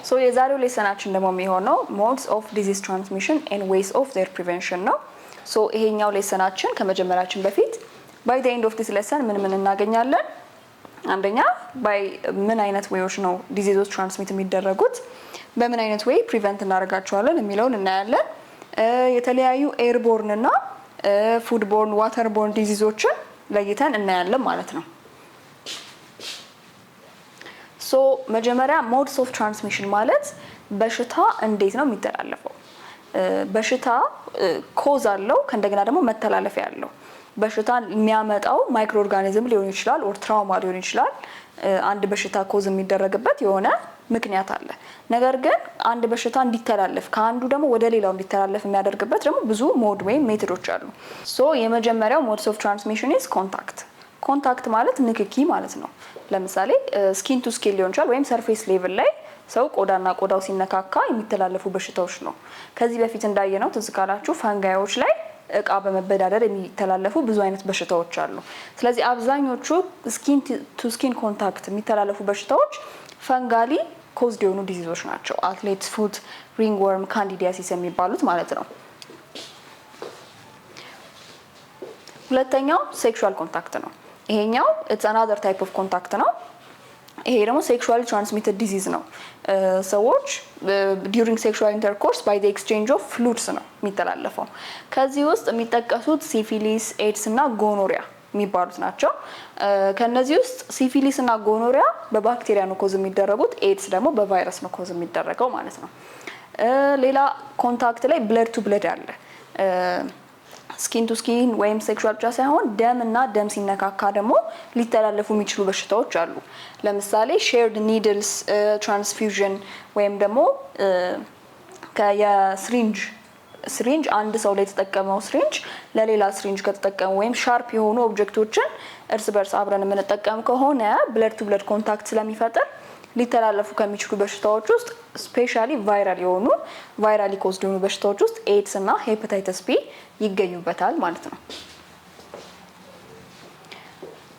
ሶ የዛሬው ሌሰናችን ደግሞ የሚሆነው modes of disease transmission and ways of their prevention ነው። ሶ ይሄኛው ሌሰናችን ከመጀመራችን በፊት by the end of this lesson ምን እናገኛለን? አንደኛ by ምን አይነት ዌዮች ነው ዲዚዞች ትራንስሚት የሚደረጉት፣ በምን አይነት ዌይ ፕሪቨንት እናደርጋቸዋለን የሚለውን እናያለን። የተለያዩ ኤርቦርን እና ፉድቦርን ዋተርቦርን ዲዚዞችን ለይተን እናያለን ማለት ነው። ሶ መጀመሪያ modes of transmission ማለት በሽታ እንዴት ነው የሚተላለፈው? በሽታ ኮዝ አለው ከእንደገና ደግሞ መተላለፊያ አለው። በሽታን የሚያመጣው ማይክሮ ኦርጋኒዝም ሊሆን ይችላል ኦር ትራውማ ሊሆን ይችላል። አንድ በሽታ ኮዝ የሚደረግበት የሆነ ምክንያት አለ። ነገር ግን አንድ በሽታ እንዲተላለፍ ከአንዱ ደግሞ ወደ ሌላው እንዲተላለፍ የሚያደርግበት ደግሞ ብዙ ሞድ ወይም ሜቶዶች አሉ። ሶ የመጀመሪያው modes of transmission is contact። ኮንታክት ማለት ንክኪ ማለት ነው። ለምሳሌ ስኪን ቱ ስኪን ሊሆን ይችላል ወይም ሰርፌስ ሌቭል ላይ ሰው ቆዳና ቆዳው ሲነካካ የሚተላለፉ በሽታዎች ነው። ከዚህ በፊት እንዳየነው ትዝ ካላችሁ ፈንጋዮች ላይ እቃ በመበዳደር የሚተላለፉ ብዙ አይነት በሽታዎች አሉ። ስለዚህ አብዛኞቹ ስኪን ቱ ስኪን ኮንታክት የሚተላለፉ በሽታዎች ፈንጋሊ ኮዝድ የሆኑ ዲዚዞች ናቸው። አትሌትስ ፉት፣ ሪንግወርም፣ ካንዲዲያሲስ የሚባሉት ማለት ነው። ሁለተኛው ሴክሹዋል ኮንታክት ነው። ይሄኛው it's another type of contact ነው። ይሄ ደግሞ sexually transmitted disease ነው። ሰዎች during sexual intercourse by the exchange of fluids ነው የሚተላለፈው። ከዚህ ውስጥ የሚጠቀሱት ሲፊሊስ፣ ኤድስ እና ጎኖሪያ የሚባሉት ናቸው። ከነዚህ ውስጥ ሲፊሊስ እና ጎኖሪያ በባክቴሪያ ነው ኮዝ የሚደረጉት፣ ኤድስ ደግሞ በቫይረስ ነው ኮዝ የሚደረገው ማለት ነው። ሌላ ኮንታክት ላይ ብለድ ቱ ብለድ አለ። ስኪን ቱ ስኪን ወይም ሴክሹዋል ብቻ ሳይሆን ደም እና ደም ሲነካካ ደግሞ ሊተላለፉ የሚችሉ በሽታዎች አሉ። ለምሳሌ ሼርድ ኒድልስ ትራንስፊውዥን ወይም ደግሞ ስሪንጅ አንድ ሰው ላይ የተጠቀመው ስሪንጅ ለሌላ ስሪንጅ ከተጠቀሙ ወይም ሻርፕ የሆኑ ኦብጀክቶችን እርስ በርስ አብረን የምንጠቀም ከሆነ ብለድ ቱ ብለድ ኮንታክት ስለሚፈጥር ሊተላለፉ ከሚችሉ በሽታዎች ውስጥ ስፔሻሊ ቫይራሊ ኮዝድ የሆኑ በሽታዎች ውስጥ ኤድስ እና ሄፓታይተስ ቢ ይገኙበታል ማለት ነው።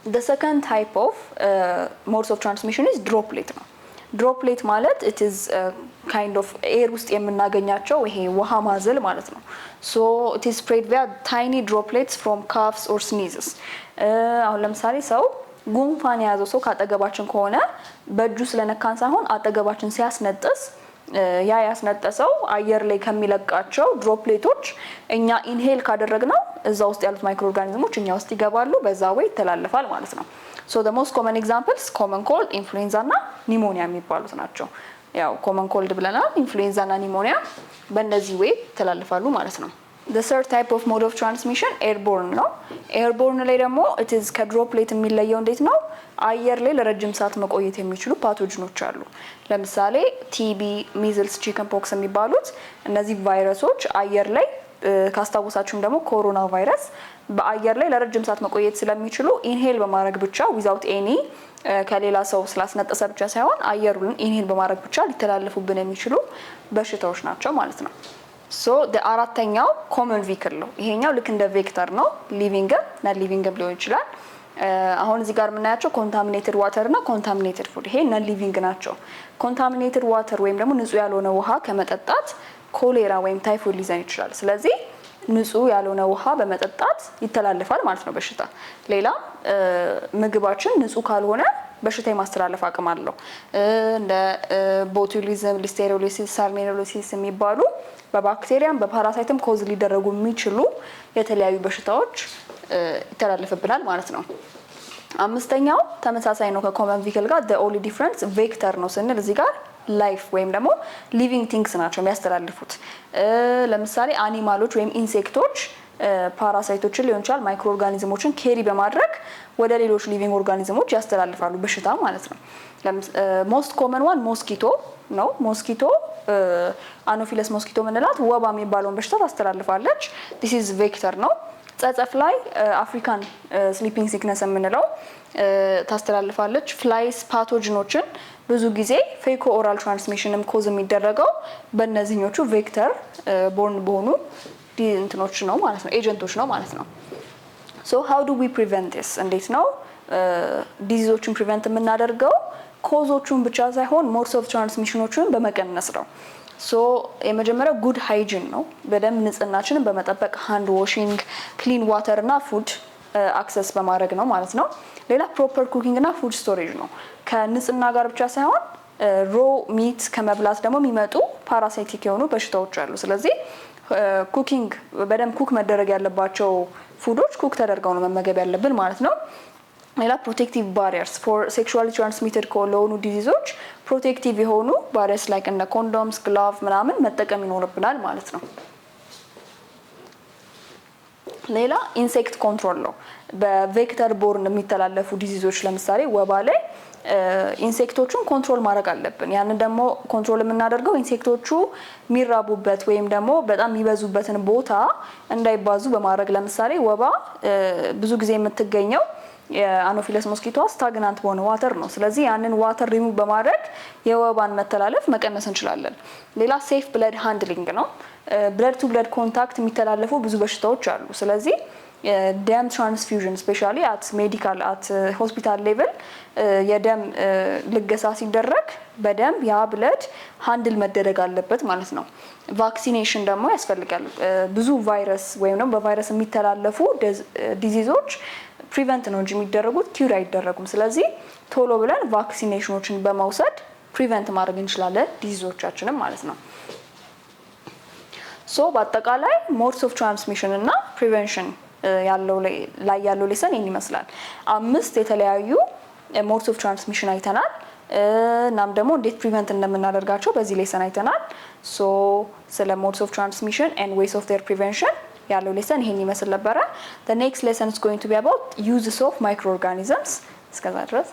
The second type of modes of transmission is droplet ነው። ድሮፕሌት ማለት it is kind of air ውስጥ የምናገኛቸው ይሄ ውሃ ማዘል ማለት ነው። So it is spread via tiny droplets from coughs or sneezes። አሁን ለምሳሌ ሰው ጉንፋን የያዘው ሰው ካጠገባችን ከሆነ በእጁ ስለነካን ሳይሆን አጠገባችን ሲያስነጥስ ያ ያስነጠሰው አየር ላይ ከሚለቃቸው ድሮፕሌቶች እኛ ኢንሄል ካደረግነው እዛ ውስጥ ያሉት ማይክሮ ኦርጋኒዝሞች እኛ ውስጥ ይገባሉ፣ በዛ ወይ ይተላለፋል ማለት ነው። So the most common examples common cold, ኢንፍሉዌንዛ እና ኒሞኒያ የሚባሉት ናቸው። ያው ኮመን ኮልድ ብለናል፣ ኢንፍሉዌንዛ እና ኒሞኒያ በእነዚህ ወይ ይተላለፋሉ ማለት ነው። The third type of mode of transmission airborne ነው። airborne ላይ ደግሞ it is ከድሮፕሌት የሚለየው እንዴት ነው? አየር ላይ ለረጅም ሰዓት መቆየት የሚችሉ ፓቶጅኖች አሉ። ለምሳሌ ቲቢ፣ ሚዝልስ፣ ቺከን ፖክስ የሚባሉት እነዚህ ቫይረሶች አየር ላይ ካስታወሳችሁም ደግሞ ኮሮና ቫይረስ በአየር ላይ ለረጅም ሰዓት መቆየት ስለሚችሉ ኢንሄል በማድረግ ብቻ ዊዛውት ኤኒ ከሌላ ሰው ስላስነጠሰ ብቻ ሳይሆን አየሩን ኢንሄል በማድረግ ብቻ ሊተላለፉብን የሚችሉ በሽታዎች ናቸው ማለት ነው። ሶ አራተኛው ኮመን ቪክል ነው። ይሄኛው ልክ እንደ ቬክተር ነው። ሊቪንግ እና ሊቪንግ ሊሆን ይችላል። አሁን እዚህ ጋር የምናያቸው ኮንታሚኔትድ ዋተር እና ኮንታሚኔትድ ፉድ ይሄ ነን ሊቪንግ ናቸው። ኮንታሚኔትድ ዋተር ወይም ደግሞ ንጹህ ያልሆነ ውሃ ከመጠጣት ኮሌራ ወይም ታይፎይድ ሊይዘን ይችላል። ስለዚህ ንጹህ ያልሆነ ውሃ በመጠጣት ይተላለፋል ማለት ነው በሽታ። ሌላ ምግባችን ንጹህ ካልሆነ በሽታ የማስተላለፍ አቅም አለው። እንደ ቦቱሊዝም፣ ሊስቴሪዮሲስ፣ ሳልሞኔሎሲስ የሚባሉ በባክቴሪያም በፓራሳይትም ኮዝ ሊደረጉ የሚችሉ የተለያዩ በሽታዎች ይተላለፍብናል ማለት ነው። አምስተኛው ተመሳሳይ ነው ከኮመን ቪክል ጋር the only difference ቬክተር ነው ስንል እዚህ ጋር ላይፍ ወይም ደግሞ ሊቪንግ ቲንግስ ናቸው የሚያስተላልፉት። ለምሳሌ አኒማሎች ወይም ኢንሴክቶች ፓራሳይቶችን ሊሆን ይችላል ማይክሮ ኦርጋኒዝሞችን ኬሪ በማድረግ ወደ ሌሎች ሊቪንግ ኦርጋኒዝሞች ያስተላልፋሉ በሽታ ማለት ነው። ሞስት ኮመን ዋን ሞስኪቶ ነው። ሞስኪቶ አኖፊለስ ሞስኪቶ ምንላት ወባ የሚባለውን በሽታ ታስተላልፋለች። this is ቬክተር ነው። ጸጸፍ ላይ አፍሪካን ስሊፒንግ ሲክነስ የምንለው ታስተላልፋለች። ፍላይስ ፓቶጅኖችን ብዙ ጊዜ ፌኮ ኦራል ትራንስሚሽንም ኮዝ የሚደረገው በእነዚህኞቹ ቬክተር ቦርን በሆኑ እንትኖች ነው ማለት ነው፣ ኤጀንቶች ነው ማለት ነው። So how do we prevent this? እንዴት ነው ዲዚዞችን ፕሪቨንት የምናደርገው? ኮዞቹን ብቻ ሳይሆን ሞድስ ኦፍ ትራንስሚሽኖቹን በመቀነስ ነው። ሶ የመጀመሪያው ጉድ ሃይጂን ነው። በደንብ ንጽህናችንን በመጠበቅ ሃንድ ዋሺንግ፣ ክሊን ዋተር እና ፉድ አክሰስ በማድረግ ነው ማለት ነው። ሌላ ፕሮፐር ኩኪንግ እና ፉድ ስቶሬጅ ነው። ከንጽህና ጋር ብቻ ሳይሆን ሮ ሚት ከመብላት ደግሞ የሚመጡ ፓራሳይቲክ የሆኑ በሽታዎች አሉ። ስለዚህ ኩኪንግ በደንብ ኩክ መደረግ ያለባቸው ፉዶች ኩክ ተደርገው ነው መመገብ ያለብን ማለት ነው። ሌላ ፕሮቴክቲቭ ባሪየርስ ፎር ሴክሹዋሊ ትራንስሚትድ ለሆኑ ዲዚዞች ፕሮቴክቲቭ የሆኑ ባሪየርስ ላይክ እንደ ኮንዶምስ፣ ግላቭ ምናምን መጠቀም ይኖርብናል ማለት ነው። ሌላ ኢንሴክት ኮንትሮል ነው። በቬክተር ቦርን የሚተላለፉ ዲዚዞች ለምሳሌ ወባ ላይ ኢንሴክቶቹን ኮንትሮል ማድረግ አለብን። ያንን ደግሞ ኮንትሮል የምናደርገው ኢንሴክቶቹ የሚራቡበት ወይም ደግሞ በጣም የሚበዙበትን ቦታ እንዳይባዙ በማድረግ ለምሳሌ ወባ ብዙ ጊዜ የምትገኘው የአኖፊለስ ሞስኪቶ ስታግናንት በሆነ ዋተር ነው። ስለዚህ ያንን ዋተር ሪሙቭ በማድረግ የወባን መተላለፍ መቀነስ እንችላለን። ሌላ ሴፍ ብለድ ሃንድሊንግ ነው። ብለድ ቱ ብለድ ኮንታክት የሚተላለፉ ብዙ በሽታዎች አሉ። ስለዚህ ደም ትራንስፊውዥን ስፔሻሊ አት ሜዲካል አት ሆስፒታል ሌቭል የደም ልገሳ ሲደረግ በደንብ ያ ብለድ ሃንድል መደረግ አለበት ማለት ነው። ቫክሲኔሽን ደግሞ ያስፈልጋል። ብዙ ቫይረስ ወይም ደግሞ በቫይረስ የሚተላለፉ ዲዚዞች ፕሪቨንት ነው እንጂ የሚደረጉት ኪውር አይደረጉም። ስለዚህ ቶሎ ብለን ቫክሲኔሽኖችን በመውሰድ ፕሪቨንት ማድረግ እንችላለን ዲዚዞቻችንን ማለት ነው። ሶ በአጠቃላይ ሞድስ ኦፍ ትራንስሚሽን እና ፕሪቨንሽን ያለው ሌሰን ይህን ይመስላል። 5 የተለያዩ ሞድስ ኦፍ ትራንስሚሽን አይተናል። እናም ደግሞ እንዴት ፕሪቨንት እንደምናደርጋቸው በዚህ ሌሰን አይተናል። ሶ ስለ ሞድስ ኦፍ ትራንስሚሽን ኤንድ ዌይስ ኦፍ ዴር ፕሪቨንሽን ያለው ሌሰን ይሄን ይመስል ነበረ። the next lesson is going to be about uses of microorganisms እስከዛ ድረስ